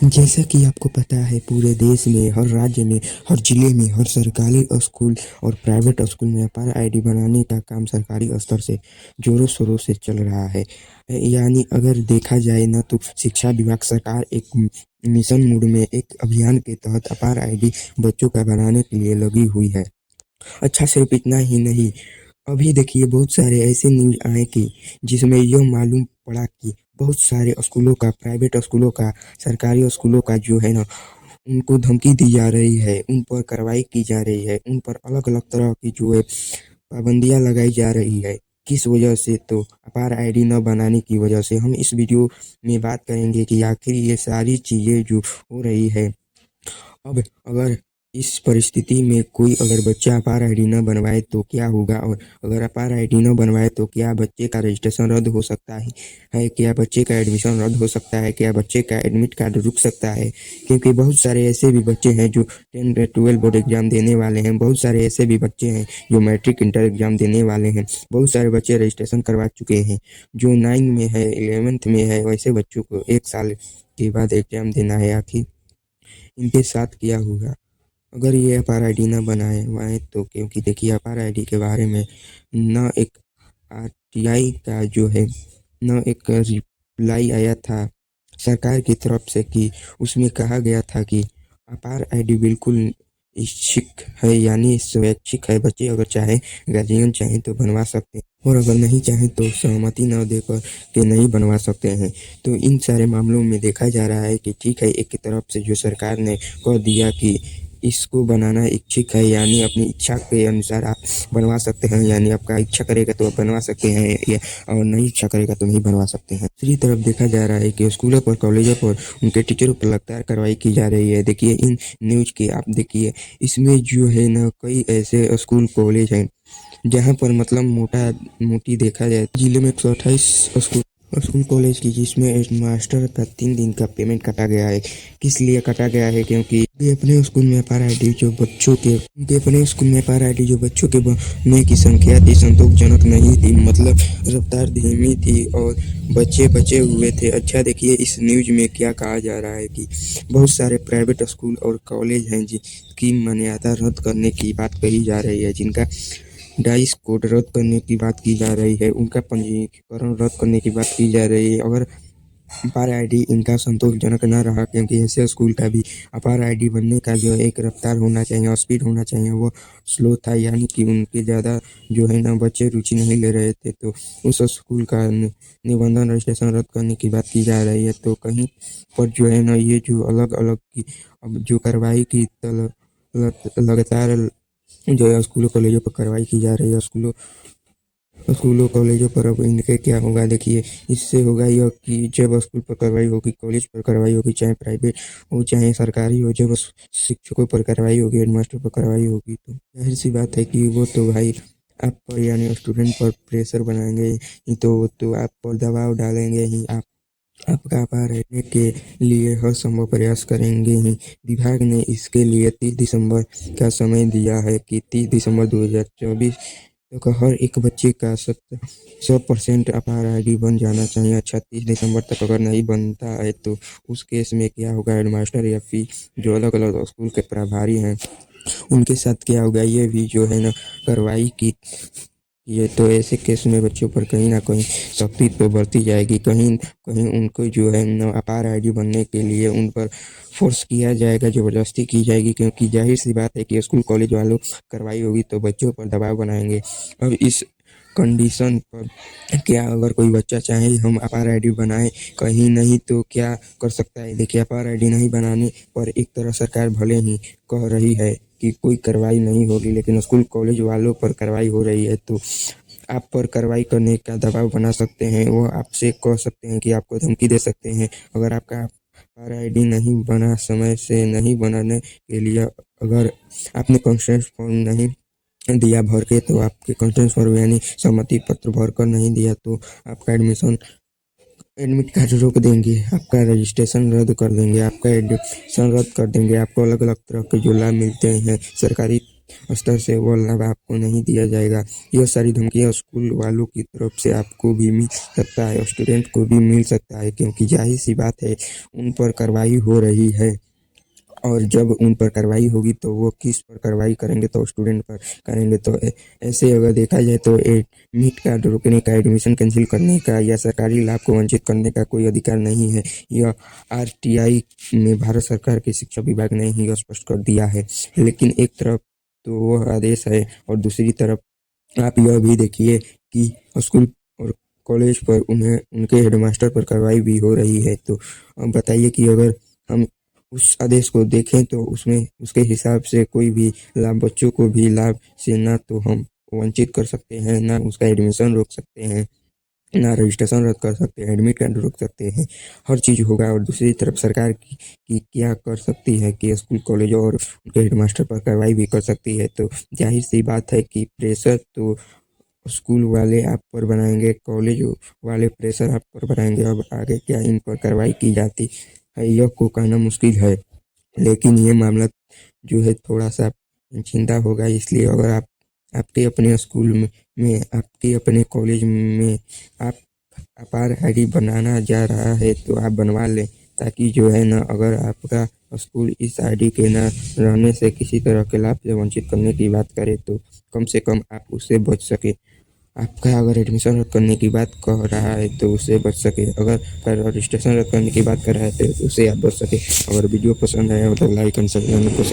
जैसा कि आपको पता है, पूरे देश में, हर राज्य में, हर जिले में, हर सरकारी स्कूल और प्राइवेट स्कूल में अपार आईडी बनाने का काम सरकारी स्तर से जोरों शोरों से चल रहा है। यानी अगर देखा जाए ना, तो शिक्षा विभाग सरकार एक मिशन मोड में एक अभियान के तहत अपार आईडी बच्चों का बनाने के लिए लगी हुई है। अच्छा, सिर्फ इतना ही नहीं, अभी देखिए बहुत सारे ऐसे न्यूज आए कि जिसमें यह मालूम पड़ा कि बहुत सारे स्कूलों का, प्राइवेट स्कूलों का, सरकारी स्कूलों का जो है ना, उनको धमकी दी जा रही है, उन पर कार्रवाई की जा रही है, उन पर अलग अलग तरह की जो है पाबंदियां लगाई जा रही है। किस वजह से? तो अपार आईडी न बनाने की वजह से। हम इस वीडियो में बात करेंगे कि आखिर ये सारी चीज़ें जो हो रही है, अब अगर इस परिस्थिति में कोई अगर बच्चा अपार आईडी न बनवाए तो क्या होगा, और अगर अपार आईडी न बनवाए तो क्या बच्चे का रजिस्ट्रेशन रद्द हो सकता है, क्या बच्चे का एडमिशन रद्द हो सकता है, क्या बच्चे का एडमिट कार्ड रुक सकता है? क्योंकि बहुत सारे ऐसे भी बच्चे हैं जो 10 12 बोर्ड एग्जाम देने वाले हैं, बहुत सारे ऐसे भी बच्चे हैं जो मैट्रिक इंटर एग्जाम देने वाले हैं, बहुत सारे बच्चे रजिस्ट्रेशन करवा चुके हैं। जो 9 में है, 11th में है, वैसे बच्चों को 1 साल के बाद एग्जाम देना है। आखिर इनके साथ क्या होगा अगर ये अपार आईडी न बनाए वाए तो? क्योंकि देखिए, अपार आईडी के बारे में न एक आरटीआई का जो है, न एक रिप्लाई आया था सरकार की तरफ से कि उसमें कहा गया था कि अपार आईडी बिल्कुल इच्छिक है, यानी स्वैच्छिक है। बच्चे अगर चाहे, गार्जियन चाहे तो बनवा सकते हैं, और अगर नहीं चाहे तो सहमति न देकर के नहीं बनवा सकते हैं। तो इन सारे मामलों में देखा जा रहा है कि ठीक है, एक की तरफ से जो सरकार ने कह दिया कि इसको बनाना इच्छिक है, यानी अपनी इच्छा के अनुसार आप बनवा सकते हैं, यानी आपका इच्छा करेगा तो आप बनवा सकते हैं, या और नहीं इच्छा करेगा तो नहीं बनवा सकते हैं। दूसरी तरफ देखा जा रहा है कि स्कूलों पर, कॉलेजों पर उनके टीचरों पर लगातार कार्रवाई की जा रही है। देखिए इन न्यूज के, आप देखिए इसमें जो है ना, कई ऐसे स्कूल कॉलेज हैं जहाँ पर मतलब मोटा मोटी देखा जाए जिले में 128 स्कूल स्कूल कॉलेज की, जिसमें मास्टर का 3 दिन का पेमेंट काटा गया है। किस लिए काटा गया है? क्योंकि वे अपने स्कूल में अपार आईडी जो बच्चों के उनके अपने स्कूल में अपार आईडी जो बच्चों के बनने की संख्या थी, संतोषजनक नहीं थी, मतलब रफ्तार धीमी थी और बच्चे बचे हुए थे। अच्छा, देखिए इस न्यूज में क्या कहा जा रहा है कि बहुत सारे प्राइवेट स्कूल और कॉलेज हैं जिनकी मान्यता रद्द करने की बात कही जा रही है, जिनका डाइस कोड रद्द करने की बात की जा रही है, उनका पंजीकरण रद्द करने की बात की जा रही है। अगर अपार आईडी इनका संतोषजनक न रहा, क्योंकि ऐसे स्कूल का भी अपार आईडी बनने का जो एक रफ्तार होना चाहिए और स्पीड होना चाहिए, वो स्लो था, यानी कि उनके ज़्यादा जो है ना बच्चे रुचि नहीं ले रहे थे, तो उस स्कूल का निबंधन रजिस्ट्रेशन रद्द करने की बात की जा रही है। तो कहीं पर जो है ना, ये जो अलग अलग की अब जो कार्रवाई की लगातार जो है स्कूलों कॉलेजों पर कार्रवाई की जा रही है, स्कूलों स्कूलों कॉलेजों पर। अब इनके क्या होगा? देखिए, इससे होगा यह कि जब स्कूल पर कार्रवाई होगी, कॉलेज पर कार्रवाई होगी, चाहे प्राइवेट हो चाहे सरकारी हो, जब शिक्षकों पर कार्रवाई होगी, हेडमास्टर पर कार्रवाई होगी, तो जाहिर सी बात है कि वो तो भाई आप पर, यानी स्टूडेंट पर प्रेशर बनाएंगे ही, तो आप पर दबाव डालेंगे ही, आपका अपार रहने के लिए हर संभव प्रयास करेंगे ही। विभाग ने इसके लिए 30 दिसंबर का समय दिया है कि 30 दिसंबर 2024 तक हर एक बच्चे का 100% अपार आईडी बन जाना चाहिए। अच्छा, 30 दिसंबर तक अगर नहीं बनता है तो उस केस में क्या होगा? हेडमास्टर या फिर जो अलग अलग स्कूल के प्रभारी हैं, उनके साथ क्या होगा? ये भी जो है ना कार्रवाई की ये तो ऐसे केस में बच्चों पर कहीं ना कहीं सख्ती तो बढ़ती जाएगी, कहीं कहीं उनको जो है न अपार आईडी बनने के लिए उन पर फोर्स किया जाएगा, ज़बरदस्ती की जाएगी, क्योंकि जाहिर सी बात है कि स्कूल कॉलेज वालों कार्रवाई होगी तो बच्चों पर दबाव बनाएंगे। अब इस कंडीशन पर क्या अगर कोई बच्चा चाहे हम अपार आईडी बनाए, कहीं नहीं तो क्या कर सकता है? देखिए, अपार आईडी नहीं बनाने पर एक तरह सरकार भले ही कह रही है कि कोई कार्रवाई नहीं होगी, लेकिन स्कूल कॉलेज वालों पर कार्रवाई हो रही है, तो आप पर कार्रवाई करने का दबाव बना सकते हैं। वो आपसे कह सकते हैं कि आपको धमकी दे सकते हैं। अगर आपका अपार आईडी नहीं बना, समय से नहीं बनाने के लिए अगर आपने कंसेंट फॉर्म नहीं दिया भर के, तो आपके कंसेंट फॉर्म यानी सहमति पत्र भर कर नहीं दिया, तो आपका एडमिट कार्ड रोक देंगे, आपका रजिस्ट्रेशन रद्द कर देंगे, आपका एडमिशन रद्द कर देंगे। आपको अलग अलग तरह के जो लाभ मिलते हैं सरकारी स्तर से वह लाभ आपको नहीं दिया जाएगा। यह सारी धमकियाँ स्कूल वालों की तरफ से आपको भी मिल सकता है और स्टूडेंट को भी मिल सकता है, क्योंकि जाहिर सी बात है उन पर कार्रवाई हो रही है। और जब उन पर कार्रवाई होगी तो वो किस पर कार्रवाई करेंगे, तो स्टूडेंट पर करेंगे। तो ऐसे अगर देखा जाए तो एडमिट कार्ड रोकने का, एडमिशन कैंसिल करने का या सरकारी लाभ को वंचित करने का कोई अधिकार नहीं है। यह आरटीआई में भारत सरकार के शिक्षा विभाग ने ही स्पष्ट कर दिया है। लेकिन एक तरफ तो वह आदेश है और दूसरी तरफ आप यह भी देखिए कि स्कूल और कॉलेज पर उन्हें उनके हेडमास्टर पर कार्रवाई भी हो रही है। तो अब बताइए कि अगर हम उस आदेश को देखें तो उसमें उसके हिसाब से कोई भी लाभ, बच्चों को भी लाभ से ना तो हम वंचित कर सकते हैं, ना उसका एडमिशन रोक सकते हैं, ना रजिस्ट्रेशन रद्द कर सकते हैं, एडमिट कार्ड रोक सकते हैं, हर चीज़ होगा। और दूसरी तरफ सरकार की क्या कर सकती है कि स्कूल कॉलेज और उनके हेडमास्टर पर कार्रवाई भी कर सकती है। तो जाहिर सी बात है कि प्रेशर तो स्कूल वाले आप पर बनाएंगे, कॉलेज वाले प्रेशर आप पर बनाएंगे। अब आगे क्या इन पर कार्रवाई की जाती है यह को कहना मुश्किल है, लेकिन ये मामला जो है थोड़ा सा पेचीदा होगा। इसलिए अगर आपके अपने स्कूल में आपके अपने कॉलेज में आप अपार आईडी बनाना जा रहा है तो आप बनवा लें, ताकि जो है ना, अगर आपका स्कूल इस आईडी के ना रहने से किसी तरह के लाभ से वंचित करने की बात करे तो कम से कम आप उससे बच सके। आपका अगर एडमिशन रद्द करने की बात कह रहा है तो उससे बच सके, अगर रजिस्ट्रेशन रद्द करने की बात कर रहा है तो उससे आप बच सके। अगर वीडियो पसंद आया हो तो लाइक एंड सब्सक्राइब को